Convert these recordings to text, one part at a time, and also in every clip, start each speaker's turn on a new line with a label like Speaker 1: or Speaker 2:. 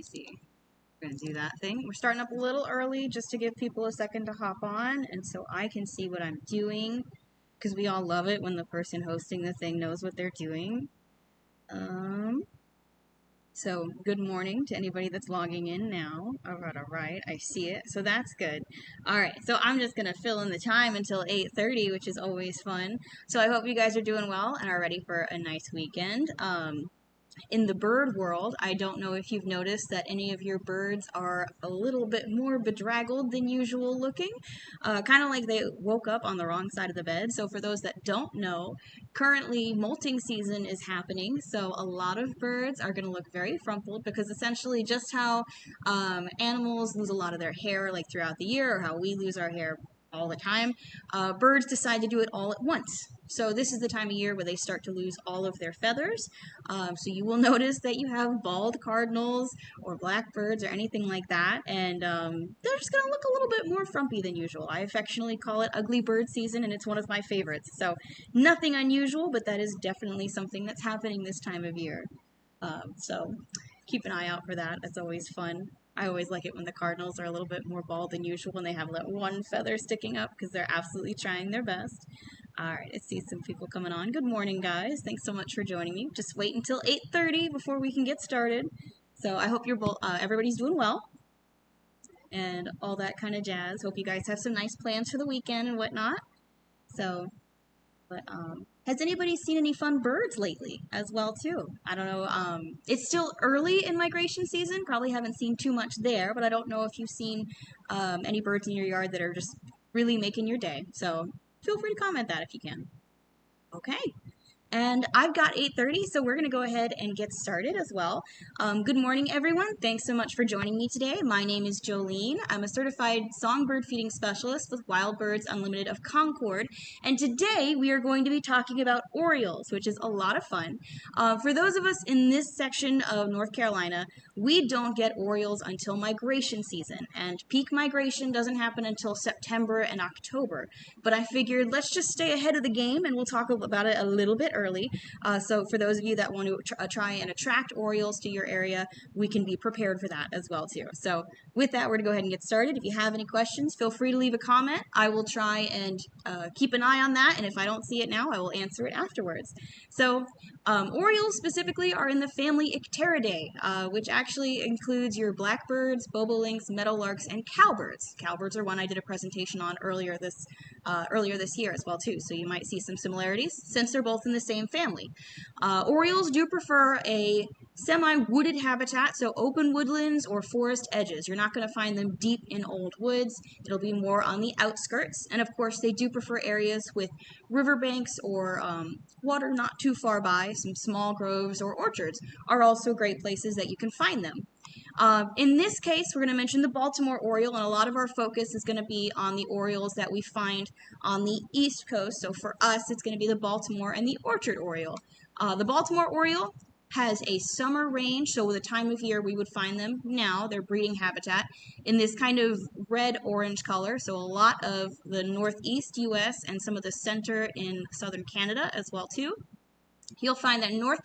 Speaker 1: me see. We're going to do that thing. We're starting up a little early just to give people a second to hop on, and so I can see what I'm doing, because we all love it when the person hosting the thing knows what they're doing. So good morning to anybody that's logging in now. All right, I see it. So that's good. All right, so I'm just gonna fill in the time until 8:30, which is always fun. So I hope you guys are doing well and are ready for a nice weekend. In the bird world, I don't know if you've noticed that any of your birds are a little bit more bedraggled than usual looking, kind of like they woke up on the wrong side of the bed. So for those that don't know, currently molting season is happening, so a lot of birds are going to look very frumpled, because essentially just how animals lose a lot of their hair like throughout the year, or how we lose our hair all the time, birds decide to do it all at once. So this is the time of year where they start to lose all of their feathers. So you will notice that you have bald cardinals or blackbirds or anything like that, and they're just going to look a little bit more frumpy than usual. I affectionately call it ugly bird season, and it's one of my favorites. So nothing unusual, but that is definitely something that's happening this time of year. So keep an eye out for that. That's always fun. I always like it when the cardinals are a little bit more bald than usual, when they have that one feather sticking up, because they're absolutely trying their best. All right, I see some people coming on. Good morning, guys. Thanks so much for joining me. Just wait until 8:30 before we can get started. So I hope everybody's doing well and all that kind of jazz. Hope you guys have some nice plans for the weekend and whatnot. So, but has anybody seen any fun birds lately as well too? I don't know. It's still early in migration season. Probably haven't seen too much there, but I don't know if you've seen any birds in your yard that are just really making your day. So feel free to comment that if you can. Okay. And I've got 8:30, so we're going to go ahead and get started as well. Good morning, everyone. Thanks so much for joining me today. My name is Jolene. I'm a certified songbird feeding specialist with Wild Birds Unlimited of Concord. And today we are going to be talking about Orioles, which is a lot of fun. For those of us in this section of North Carolina, we don't get Orioles until migration season. And peak migration doesn't happen until September and October. But I figured let's just stay ahead of the game, and we'll talk about it a little bit early. So for those of you that want to try and attract Orioles to your area, we can be prepared for that as well too. So with that, we're going to go ahead and get started. If you have any questions, feel free to leave a comment. I will try and keep an eye on that, and if I don't see it now, I will answer it afterwards. So Orioles specifically are in the family Icteridae, which actually includes your blackbirds, bobolinks, meadowlarks, and cowbirds. Cowbirds are one I did a presentation on earlier this year as well too, so you might see some similarities since they're both in the same family. Orioles do prefer a semi-wooded habitat, so open woodlands or forest edges. You're not going to find them deep in old woods. It'll be more on the outskirts, and of course they do prefer areas with riverbanks or water not too far by. Some small groves or orchards are also great places that you can find them. In this case, we're going to mention the Baltimore Oriole, and a lot of our focus is going to be on the Orioles that we find on the East Coast. So for us, it's going to be the Baltimore and the Orchard Oriole. The Baltimore Oriole has a summer range, so the time of year we would find them now, their breeding habitat, in this kind of red-orange color, so a lot of the northeast U.S. and some of the center in southern Canada as well too. You'll find that North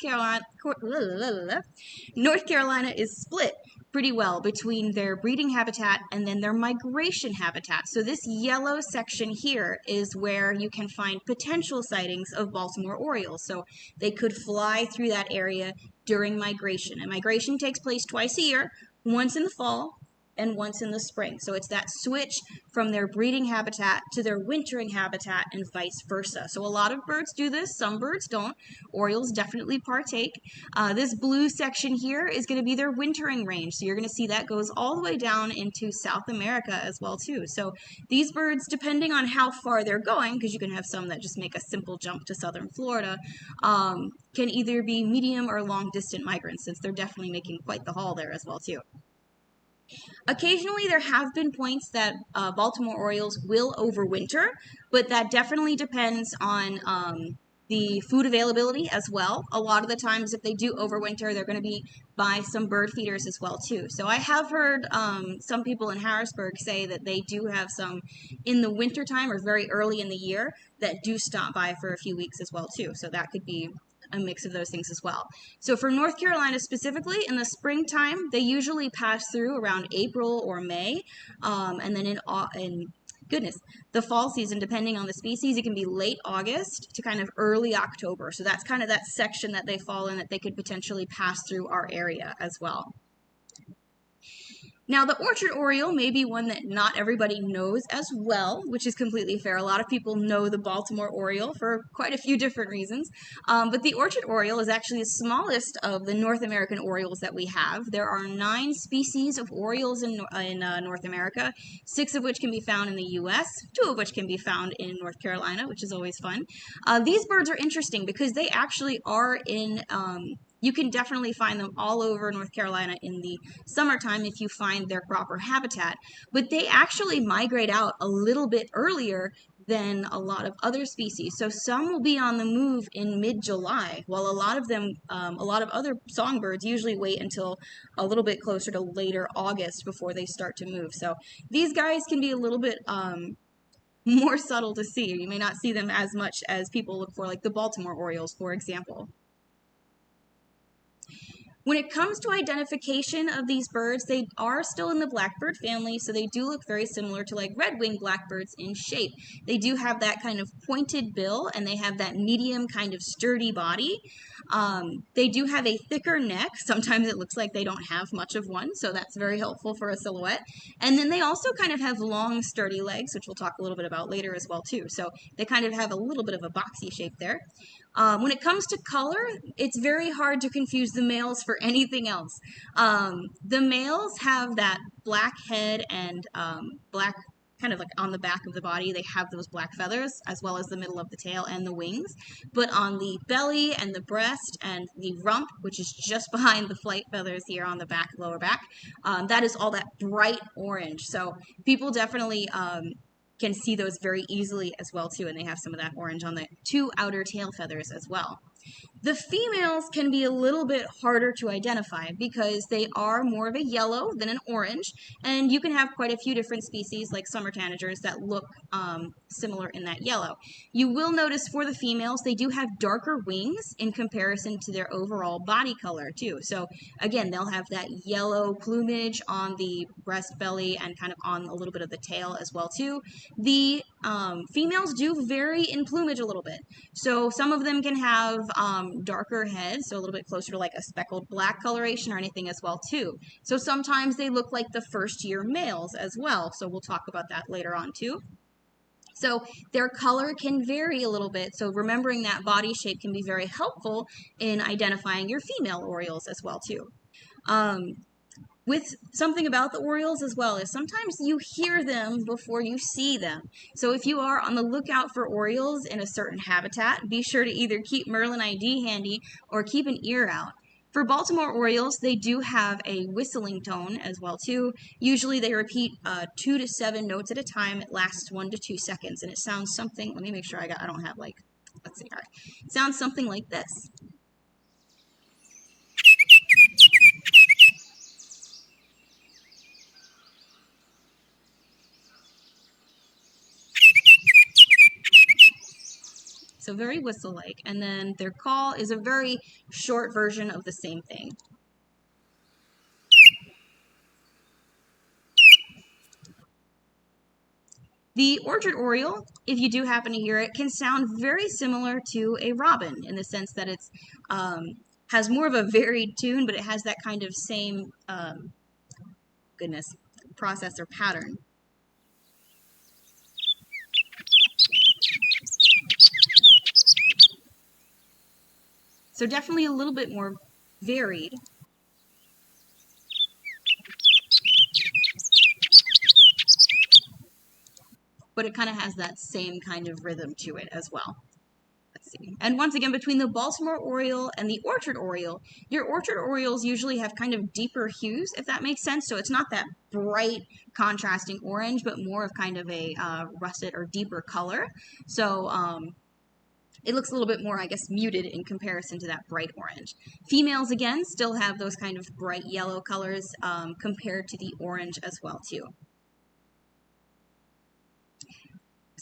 Speaker 1: Carolina is split pretty well between their breeding habitat and then their migration habitat. So this yellow section here is where you can find potential sightings of Baltimore Orioles. So they could fly through that area during migration. And migration takes place twice a year, once in the fall and once in the spring. So it's that switch from their breeding habitat to their wintering habitat and vice versa. So a lot of birds do this, some birds don't. Orioles definitely partake. This blue section here is going to be their wintering range. So you're going to see that goes all the way down into South America as well too. So these birds, depending on how far they're going, because you can have some that just make a simple jump to southern Florida, can either be medium or long distant migrants, since they're definitely making quite the haul there as well too. Occasionally, there have been points that Baltimore Orioles will overwinter, but that definitely depends on the food availability as well. A lot of the times, if they do overwinter, they're going to be by some bird feeders as well too. So I have heard some people in Harrisburg say that they do have some in the wintertime or very early in the year that do stop by for a few weeks as well too. So that could be a mix of those things as well. So for North Carolina specifically, in the springtime, they usually pass through around April or May, and then in goodness, the fall season, depending on the species, it can be late August to kind of early October. So that's kind of that section that they fall in that they could potentially pass through our area as well. Now, the orchard oriole may be one that not everybody knows as well, which is completely fair. A lot of people know the Baltimore Oriole for quite a few different reasons, but the orchard oriole is actually the smallest of the North American orioles that we have. There are 9 species of orioles in North America, 6 of which can be found in the U.S., 2 of which can be found in North Carolina, which is always fun. These birds are interesting because they actually are in... you can definitely find them all over North Carolina in the summertime if you find their proper habitat, but they actually migrate out a little bit earlier than a lot of other species. So some will be on the move in mid-July, while a lot of them, a lot of other songbirds usually wait until a little bit closer to later August before they start to move. So these guys can be a little bit more subtle to see. You may not see them as much as people look for, like the Baltimore Orioles, for example. When it comes to identification of these birds, they are still in the blackbird family, so they do look very similar to like red-winged blackbirds in shape. They do have that kind of pointed bill, and they have that medium kind of sturdy body. They do have a thicker neck. Sometimes it looks like they don't have much of one, so that's very helpful for a silhouette. And then they also kind of have long, sturdy legs, which we'll talk a little bit about later as well, too. So they kind of have a little bit of a boxy shape there. When it comes to color, it's very hard to confuse the males for anything else. The males have that black head and black kind of like on the back of the body. They have those black feathers as well as the middle of the tail and the wings. But on the belly and the breast and the rump, which is just behind the flight feathers here on the back, lower back, that is all that bright orange. So people definitely... can see those very easily as well too, and they have some of that orange on the 2 outer tail feathers as well. The females can be a little bit harder to identify because they are more of a yellow than an orange, and you can have quite a few different species like summer tanagers that look similar in that yellow. You will notice for the females, they do have darker wings in comparison to their overall body color too. So again, they'll have that yellow plumage on the breast, belly, and kind of on a little bit of the tail as well too. The females do vary in plumage a little bit. So some of them can have darker heads, so a little bit closer to like a speckled black coloration or anything as well too. So sometimes they look like the first year males as well. So we'll talk about that later on too. So their color can vary a little bit. So remembering that body shape can be very helpful in identifying your female orioles as well too. With something about the Orioles as well is sometimes you hear them before you see them. So if you are on the lookout for Orioles in a certain habitat, be sure to either keep Merlin ID handy or keep an ear out. For Baltimore Orioles, they do have a whistling tone as well too. Usually they repeat 2 to 7 notes at a time. It lasts 1 to 2 seconds, and it sounds something, let me make sure I don't have like, let's see, all right. It sounds something like this. So very whistle-like, and then their call is a very short version of the same thing. The orchard oriole, if you do happen to hear it, can sound very similar to a robin in the sense that it's has more of a varied tune, but it has that kind of same process or pattern. So definitely a little bit more varied. But it kind of has that same kind of rhythm to it as well. Let's see. And once again, between the Baltimore Oriole and the orchard oriole, your orchard orioles usually have kind of deeper hues, if that makes sense. So it's not that bright contrasting orange, but more of kind of a russet or deeper color. So it looks a little bit more, I guess, muted in comparison to that bright orange. Females, again, still have those kind of bright yellow colors compared to the orange as well, too.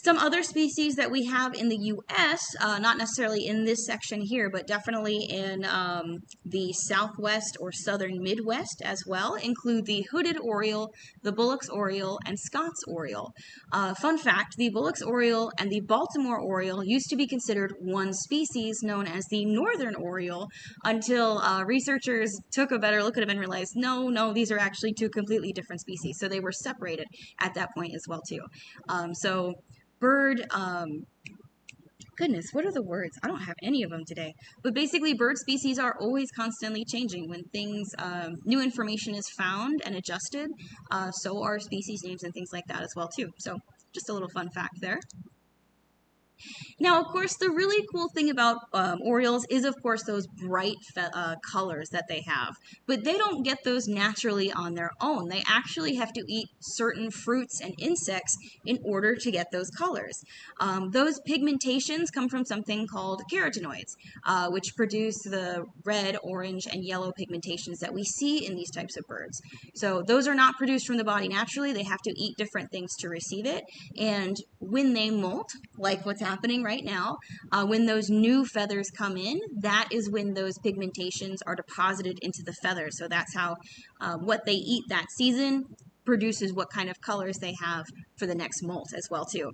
Speaker 1: Some other species that we have in the U.S., not necessarily in this section here, but definitely in the southwest or southern Midwest as well, include the hooded oriole, the Bullock's oriole, and Scott's oriole. Fun fact, the Bullock's oriole and the Baltimore oriole used to be considered one species known as the northern oriole until researchers took a better look at them and realized, no, these are actually two completely different species. So they were separated at that point as well too. So bird, goodness, what are the words? I don't have any of them today. But basically, bird species are always constantly changing. When things, new information is found and adjusted, so are species names and things like that as well too. So just a little fun fact there. Now, of course, the really cool thing about Orioles is, of course, those bright colors that they have. But they don't get those naturally on their own. They actually have to eat certain fruits and insects in order to get those colors. Those pigmentations come from something called carotenoids, which produce the red, orange, and yellow pigmentations that we see in these types of birds. So those are not produced from the body naturally. They have to eat different things to receive it. And when they molt, like what's happening right now, when those new feathers come in, that is when those pigmentations are deposited into the feathers. So that's how what they eat that season produces what kind of colors they have for the next molt as well too.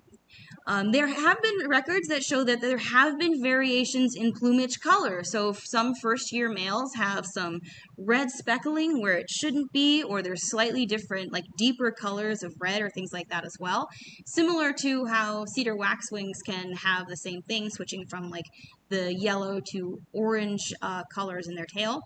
Speaker 1: There have been records that show that there have been variations in plumage color. So some first-year males have some red speckling where it shouldn't be, or there's slightly different, like deeper colors of red or things like that as well. Similar to how cedar waxwings can have the same thing, switching from like the yellow to orange colors in their tail.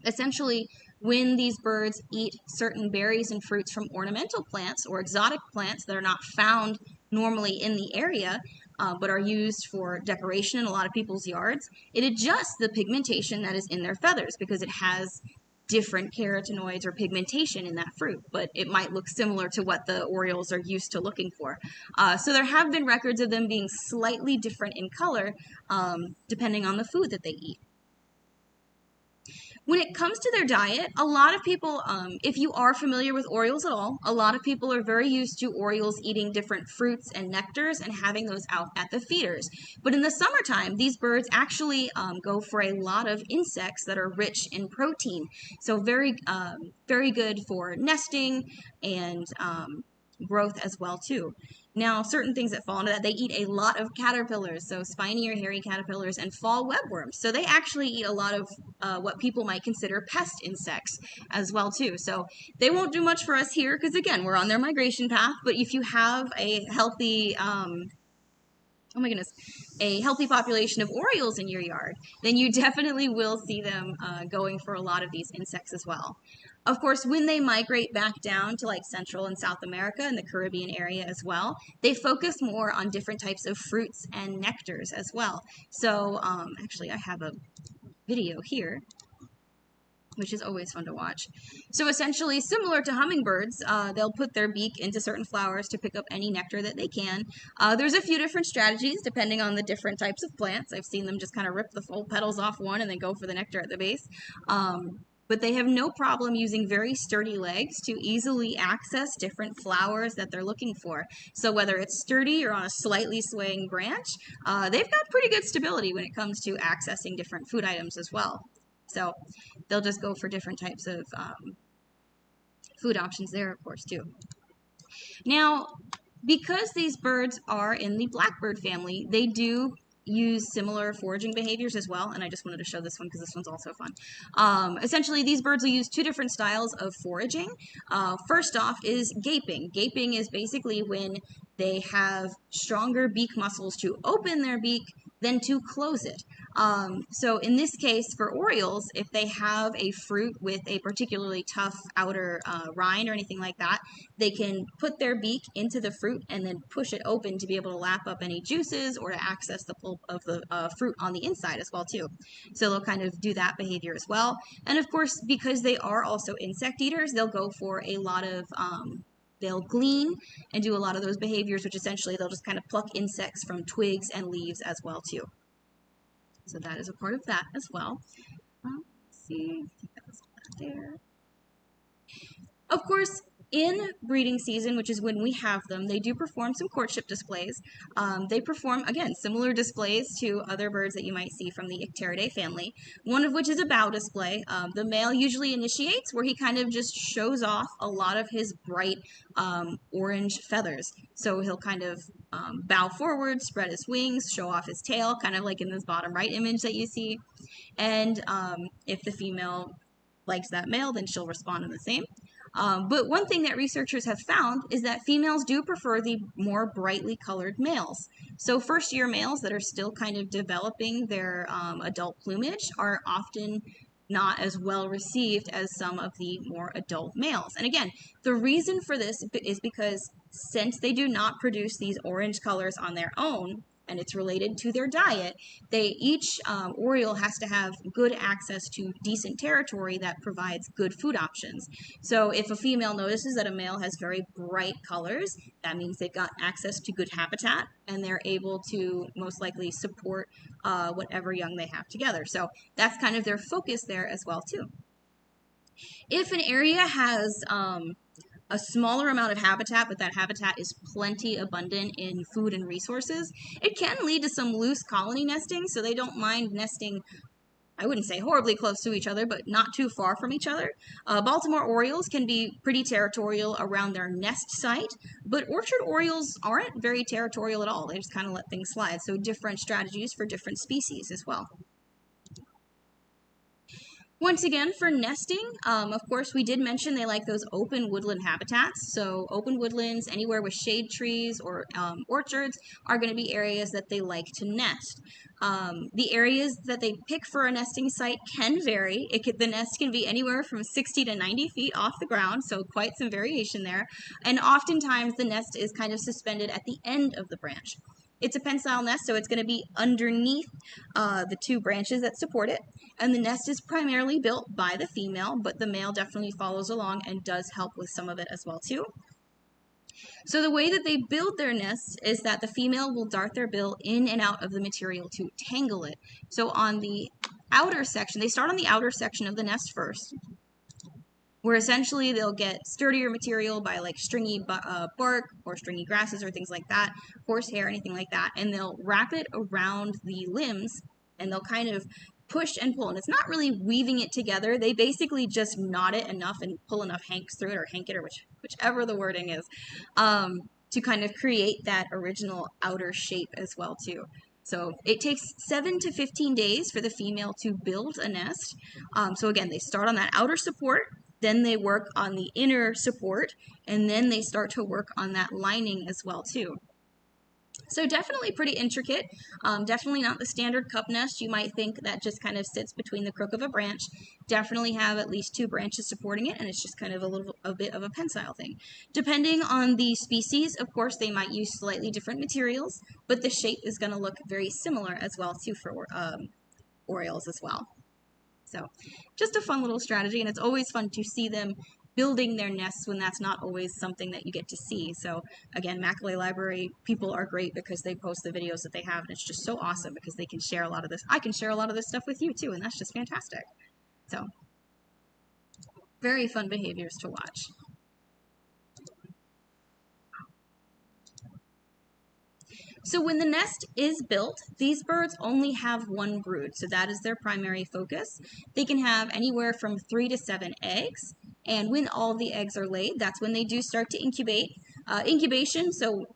Speaker 1: Essentially, when these birds eat certain berries and fruits from ornamental plants or exotic plants that are not found normally in the area, but are used for decoration in a lot of people's yards, it adjusts the pigmentation that is in their feathers because it has different carotenoids or pigmentation in that fruit, but it might look similar to what the Orioles are used to looking for. So there have been records of them being slightly different in color depending on the food that they eat. When it comes to their diet, a lot of people, if you are familiar with Orioles at all, a lot of people are very used to Orioles eating different fruits and nectars and having those out at the feeders. But in the summertime, these birds actually go for a lot of insects that are rich in protein. So very good for nesting and growth as well too. Now, certain things that fall into that, they eat a lot of caterpillars, so spiny or hairy caterpillars, and fall webworms. So they actually eat a lot of what people might consider pest insects as well too. So they won't do much for us here because, again, we're on their migration path. But if you have a healthy a healthy population of Orioles in your yard, then you definitely will see them going for a lot of these insects as well. Of course, when they migrate back down to like Central and South America and the Caribbean area as well, they focus more on different types of fruits and nectars as well. So actually, I have a video here, which is always fun to watch. So essentially, similar to hummingbirds, they'll put their beak into certain flowers to pick up any nectar that they can. There's a few different strategies depending on the different types of plants. I've seen them just kind of rip the full petals off one and then go for the nectar at the base. But they have no problem using very sturdy legs to easily access different flowers that they're looking for. So whether it's sturdy or on a slightly swaying branch, they've got pretty good stability when it comes to accessing different food items as well. So they'll just go for different types of food options there, of course, too. Now, because these birds are in the blackbird family, they do use similar foraging behaviors as well, and I just wanted to show this one because this one's also fun. Essentially, these birds will use two different styles of foraging. First off is gaping. Gaping is basically when they have stronger beak muscles to open their beak than to close it. So in this case, for Orioles, if they have a fruit with a particularly tough outer rind or anything like that, they can put their beak into the fruit and then push it open to be able to lap up any juices or to access the pulp of the fruit on the inside as well too. So they'll kind of do that behavior as well. And of course, because they are also insect eaters, they'll go for a lot of they'll glean and do a lot of those behaviors, which essentially they'll just kind of pluck insects from twigs and leaves as well too. So that is a part of that as well. Let's see, I think that was there. Of course, In breeding season, which is when we have them, they do perform some courtship displays. They perform, again, similar displays to other birds that you might see from the Icteridae family, one of which is a bow display. The male usually initiates, where he kind of just shows off a lot of his bright orange feathers. So he'll kind of bow forward, spread his wings, show off his tail, kind of like in this bottom right image that you see. And if the female likes that male, then she'll respond in the same. But one thing that researchers have found is that females do prefer the more brightly colored males. So first year males that are still kind of developing their adult plumage are often not as well received as some of the more adult males. And again, the reason for this is because since they do not produce these orange colors on their own, and it's related to their diet, each Oriole has to have good access to decent territory that provides good food options. So if a female notices that a male has very bright colors, that means they've got access to good habitat, and they're able to most likely support whatever young they have together. So that's kind of their focus there as well too. If an area has a smaller amount of habitat, but that habitat is plenty abundant in food and resources, it can lead to some loose colony nesting, so they don't mind nesting, I wouldn't say horribly close to each other, but not too far from each other. Baltimore Orioles can be pretty territorial around their nest site, but orchard Orioles aren't very territorial at all. They just kind of let things slide, so different strategies for different species as well. Once again, for nesting, of course, we did mention they like those open woodland habitats. So open woodlands, anywhere with shade trees or orchards, are going to be areas that they like to nest. The areas that they pick for a nesting site can vary. The nest can be anywhere from 60 to 90 feet off the ground, so quite some variation there. And oftentimes the nest is kind of suspended at the end of the branch. It's a pensile nest, so it's going to be underneath the two branches that support it. And the nest is primarily built by the female, but the male definitely follows along and does help with some of it as well too. So the way that they build their nests is that the female will dart their bill in and out of the material to tangle it. So on the outer section, they start on the outer section of the nest first, where essentially they'll get sturdier material by like stringy bark or stringy grasses or things like that, horsehair, anything like that, and they'll wrap it around the limbs, and they'll kind of push and pull. And it's not really weaving it together. They basically just knot it enough and pull enough hanks through it, or hank it, or whichever the wording is, to kind of create that original outer shape as well too. So it takes 7 to 15 days for the female to build a nest. So again, they start on that outer support, then they work on the inner support, and then they start to work on that lining as well too. So definitely pretty intricate, definitely not the standard cup nest you might think that just kind of sits between the crook of a branch. Definitely have at least two branches supporting it, and it's just kind of a bit of a pensile thing. Depending on the species, of course, they might use slightly different materials, but the shape is going to look very similar as well too for Orioles as well. So just a fun little strategy, and it's always fun to see them building their nests when that's not always something that you get to see. So again, Macaulay Library people are great because they post the videos that they have, and it's just so awesome because they can share a lot of this. I can share a lot of this stuff with you too, and that's just fantastic. So very fun behaviors to watch. So when the nest is built, these birds only have one brood, so that is their primary focus. They can have anywhere from 3 to 7 eggs, and when all the eggs are laid, that's when they do start to incubate. Incubation, so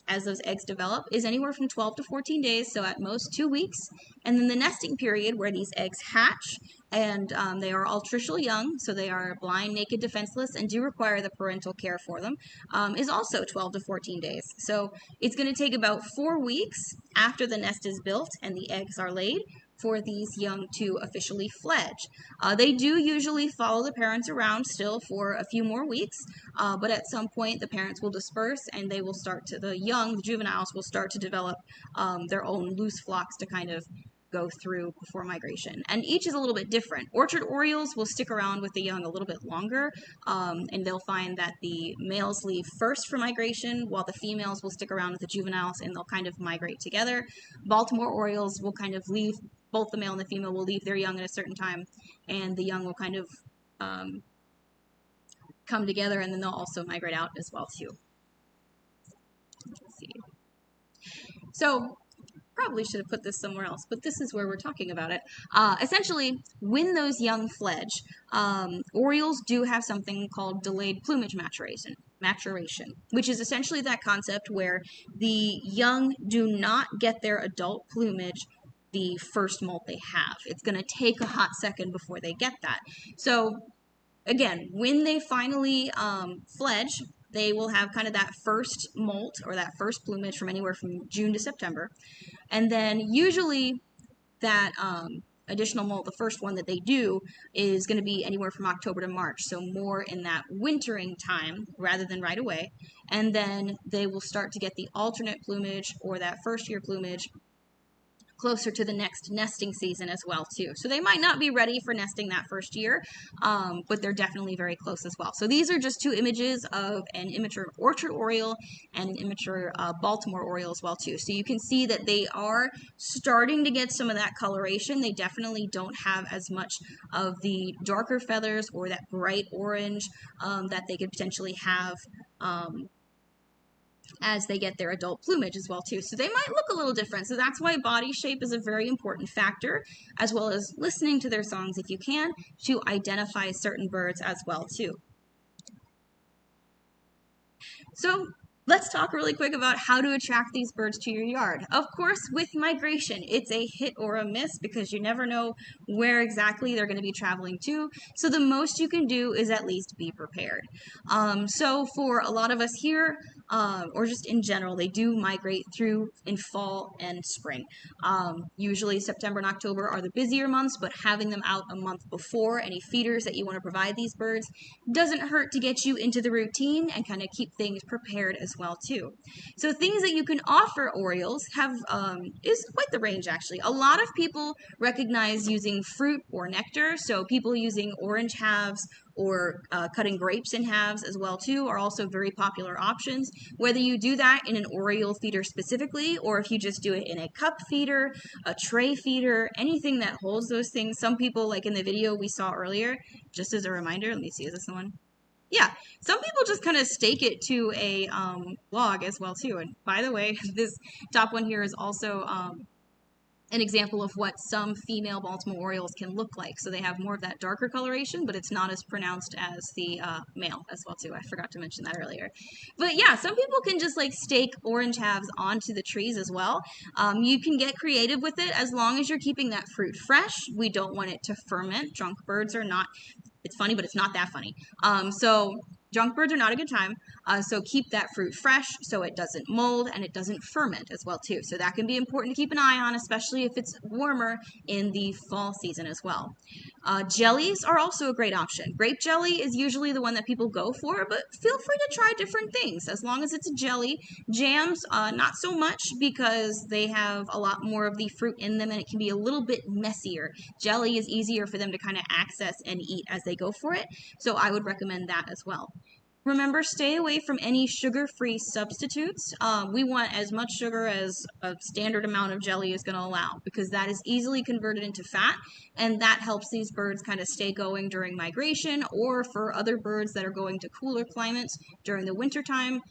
Speaker 1: as those eggs develop, is anywhere from 12 to 14 days, so at most 2 weeks. And then the nesting period, where these eggs hatch, and they are altricial young, so they are blind, naked, defenseless, and do require the parental care for them, is also 12 to 14 days. So it's going to take about 4 weeks after the nest is built and the eggs are laid for these young to officially fledge. They do usually follow the parents around still for a few more weeks, but at some point the parents will disperse and they will start to, the juveniles will start to develop their own loose flocks to kind of go through before migration. And each is a little bit different. Orchard Orioles will stick around with the young a little bit longer, and they'll find that the males leave first for migration, while the females will stick around with the juveniles, and they'll kind of migrate together. Baltimore Orioles will kind of leave, both the male and the female will leave their young at a certain time, and the young will kind of come together, and then they'll also migrate out as well too. Let's see. So probably should have put this somewhere else, but this is where we're talking about it. Essentially, when those young fledge, Orioles do have something called delayed plumage maturation, which is essentially that concept where the young do not get their adult plumage the first molt they have. It's going to take a hot second before they get that. So again, when they finally fledge, they will have kind of that first molt or that first plumage from anywhere from June to September. And then usually that additional molt, the first one that they do, is going to be anywhere from October to March, so more in that wintering time rather than right away. And then they will start to get the alternate plumage or that first year plumage closer to the next nesting season as well too. So they might not be ready for nesting that first year, but they're definitely very close as well. So these are just two images of an immature orchard oriole and an immature Baltimore Oriole as well too. So you can see that they are starting to get some of that coloration. They definitely don't have as much of the darker feathers or that bright orange that they could potentially have as they get their adult plumage as well too. So they might look a little different. So that's why body shape is a very important factor, as well as listening to their songs if you can, to identify certain birds as well too. So let's talk really quick about how to attract these birds to your yard. Of course, with migration, it's a hit or a miss because you never know where exactly they're going to be traveling to. So the most you can do is at least be prepared. So for a lot of us here, or just in general, they do migrate through in fall and spring. Usually September and October are the busier months, but having them out a month before any feeders that you want to provide these birds doesn't hurt to get you into the routine and kind of keep things prepared as well too. So things that you can offer Orioles have is quite the range actually. A lot of people recognize using fruit or nectar, so people using orange halves or cutting grapes in halves as well too are also very popular options. Whether you do that in an Oriole feeder specifically, or if you just do it in a cup feeder, a tray feeder, anything that holds those things. Some people, like in the video we saw earlier, just as a reminder, let me see, is this the one? Yeah, some people just kind of stake it to a log as well too. And by the way, this top one here is also an example of what some female Baltimore Orioles can look like. So they have more of that darker coloration, but it's not as pronounced as the male as well too. I forgot to mention that earlier. But yeah, some people can just like stake orange halves onto the trees as well. You can get creative with it as long as you're keeping that fruit fresh. We don't want it to ferment. Drunk birds are not, it's funny, but it's not that funny. So junk birds are not a good time, so keep that fruit fresh so it doesn't mold and it doesn't ferment as well too. So that can be important to keep an eye on, especially if it's warmer in the fall season as well. Jellies are also a great option. Grape jelly is usually the one that people go for, but feel free to try different things as long as it's a jelly. Jams, not so much because they have a lot more of the fruit in them and it can be a little bit messier. Jelly is easier for them to kind of access and eat as they go for it, so I would recommend that as well. Remember, stay away from any sugar-free substitutes. We want as much sugar as a standard amount of jelly is going to allow, because that is easily converted into fat, and that helps these birds kind of stay going during migration, or for other birds that are going to cooler climates during the wintertime.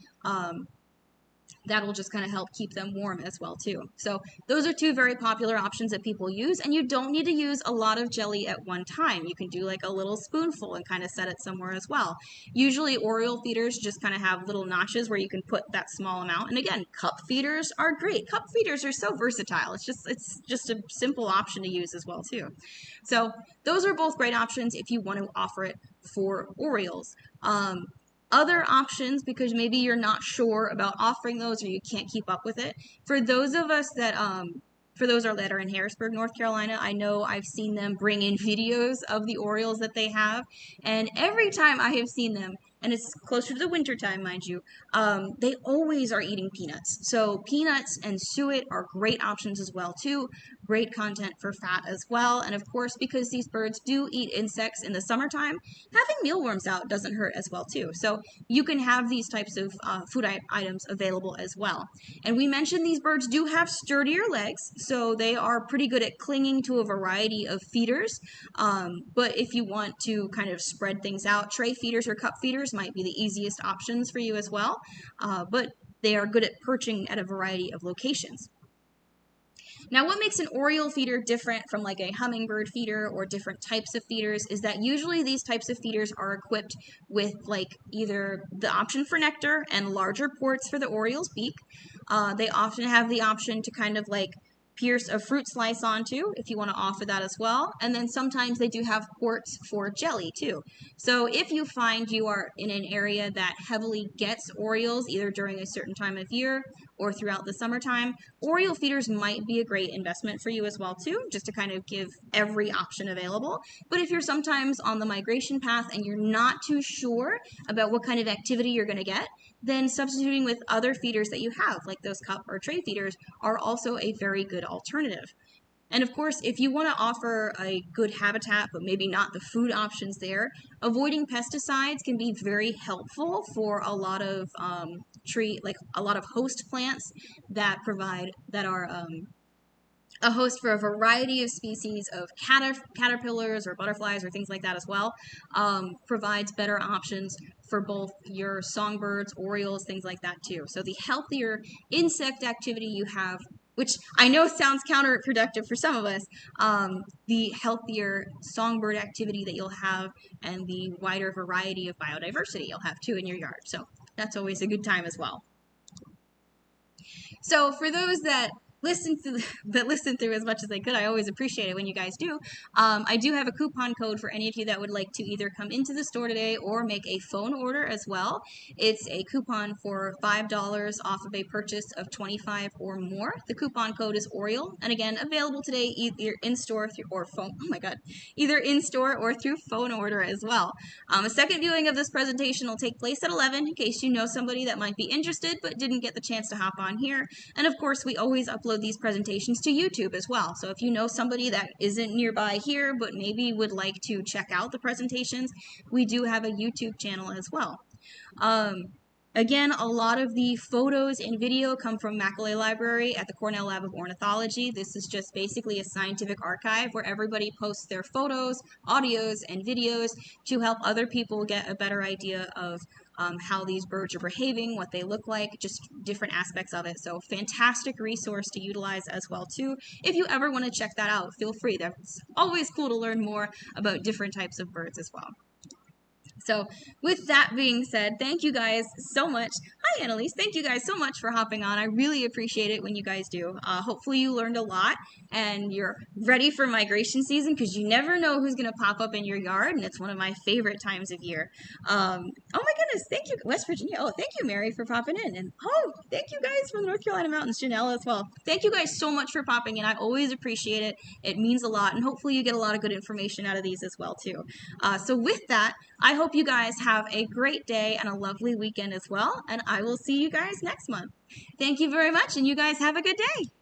Speaker 1: That'll just kind of help keep them warm as well too. So those are two very popular options that people use, and you don't need to use a lot of jelly at one time. You can do like a little spoonful and kind of set it somewhere as well. Usually Oriole feeders just kind of have little notches where you can put that small amount. And again, cup feeders are great. Cup feeders are so versatile. It's just a simple option to use as well too. So those are both great options if you want to offer it for Orioles. Other options, because maybe you're not sure about offering those or you can't keep up with it. For those of us that, for those that are in Harrisburg, North Carolina, I know I've seen them bring in videos of the Orioles that they have. And every time I have seen them, and it's closer to the winter time, mind you, they always are eating peanuts. So peanuts and suet are great options as well too. great content for fat as well. And of course, because these birds do eat insects in the summertime, having mealworms out doesn't hurt as well too. So you can have these types of food items available as well. And we mentioned these birds do have sturdier legs, so they are pretty good at clinging to a variety of feeders. But if you want to kind of spread things out, tray feeders or cup feeders might be the easiest options for you as well. But they are good at perching at a variety of locations. Now, what makes an Oriole feeder different from like a hummingbird feeder or different types of feeders is that usually these types of feeders are equipped with like either the option for nectar and larger ports for the Oriole's beak. They often have the option to kind of like pierce a fruit slice onto if you want to offer that as well. And then sometimes they do have ports for jelly too. So if you find you are in an area that heavily gets Orioles either during a certain time of year or throughout the summertime, Oriole feeders might be a great investment for you as well too, just to kind of give every option available. But if you're sometimes on the migration path and you're not too sure about what kind of activity you're going to get, then substituting with other feeders that you have, like those cup or tray feeders, are also a very good alternative. And of course, if you want to offer a good habitat, but maybe not the food options there, avoiding pesticides can be very helpful for a lot of a lot of host plants that are a host for a variety of species of caterpillars or butterflies or things like that as well, provides better options for both your songbirds, orioles, things like that too. So the healthier insect activity you have, which I know sounds counterproductive for some of us, the healthier songbird activity that you'll have and the wider variety of biodiversity you'll have too in your yard. So that's always a good time as well. So for those that listen through as much as they could, I always appreciate it when you guys do. I do have a coupon code for any of you that would like to either come into the store today or make a phone order as well. It's a coupon for $5 off of a purchase of $25 or more. The coupon code is Oriole, and again, available today either in store or phone. Oh my God, either in store or through phone order as well. A second viewing of this presentation will take place at 11 in case you know somebody that might be interested but didn't get the chance to hop on here. And of course, we always upload these presentations to YouTube as well. So if you know somebody that isn't nearby here but maybe would like to check out the presentations, we do have a YouTube channel as well. Again, a lot of the photos and video come from Macaulay Library at the Cornell Lab of Ornithology. This is just basically a scientific archive where everybody posts their photos, audios, and videos to help other people get a better idea of how these birds are behaving, what they look like, just different aspects of it. So fantastic resource to utilize as well too. If you ever want to check that out, feel free. That's always cool to learn more about different types of birds as well. So with that being said, thank you guys so much. Hi, Annalise. Thank you guys so much for hopping on. I really appreciate it when you guys do. Hopefully you learned a lot and you're ready for migration season because you never know who's going to pop up in your yard, and it's one of my favorite times of year. Oh my goodness. Thank you, West Virginia. Oh, thank you, Mary, for popping in. And oh, thank you guys from North Carolina Mountains, Janelle as well. Thank you guys so much for popping in. I always appreciate it. It means a lot, and hopefully you get a lot of good information out of these as well too. So with that, I hope you guys have a great day and a lovely weekend as well, and I will see you guys next month. Thank you very much, and you guys have a good day.